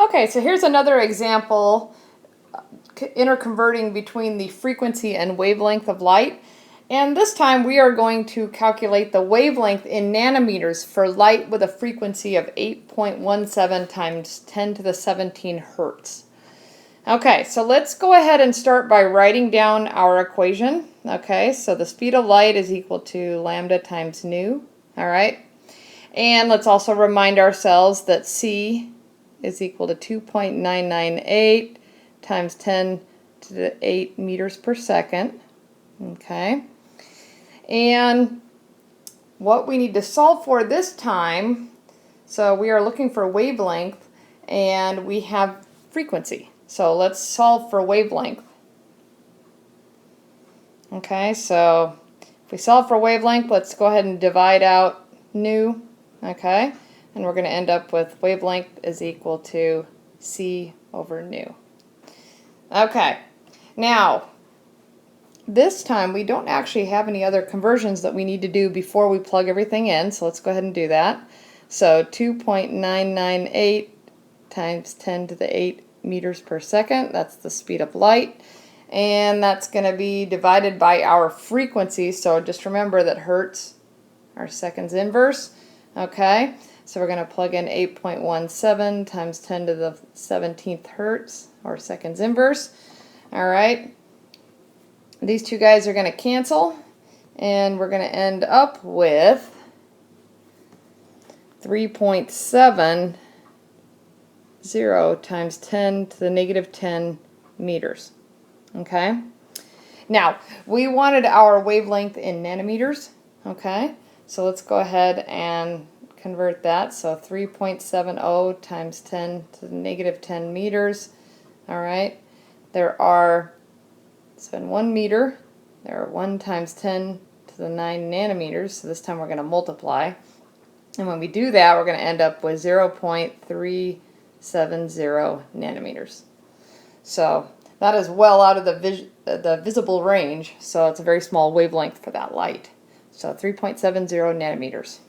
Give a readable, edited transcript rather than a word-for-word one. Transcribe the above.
Okay, so here's another example interconverting between the frequency and wavelength of light. And this time we are going to calculate the wavelength in nanometers for light with a frequency of 8.17 times 10 to the 17 hertz. Okay, so let's go ahead and start by writing down our equation. Okay, so the speed of light is equal to lambda times nu. All right, and let's also remind ourselves that c is equal to 2.998 times 10 to the 8 meters per second. Okay, and what we need to solve for this time, so we are looking for wavelength and we have frequency. So let's solve for wavelength. Okay, so if we solve for wavelength, let's go ahead and divide out nu. Okay, and we're going to end up with wavelength is equal to c over nu. Okay, now this time we don't actually have any other conversions that we need to do before we plug everything in, so let's go ahead and do that. So 2.998 times 10 to the 8 meters per second, that's the speed of light, and that's going to be divided by our frequency, so just remember that hertz are seconds inverse. Okay, so we're going to plug in 8.17 times 10 to the 17th hertz, or seconds inverse. Alright, these two guys are going to cancel, and we're going to end up with 3.70 times 10 to the negative 10 meters. Okay, now we wanted our wavelength in nanometers. Okay, so let's go ahead and convert that. So 3.70 times 10 to the negative 10 meters. All right, there are, so in 1 meter, there are 1 times 10 to the 9 nanometers. So this time we're going to multiply. And when we do that, we're going to end up with 0.370 nanometers. So that is well out of the visible range, so it's a very small wavelength for that light. So 3.70 nanometers.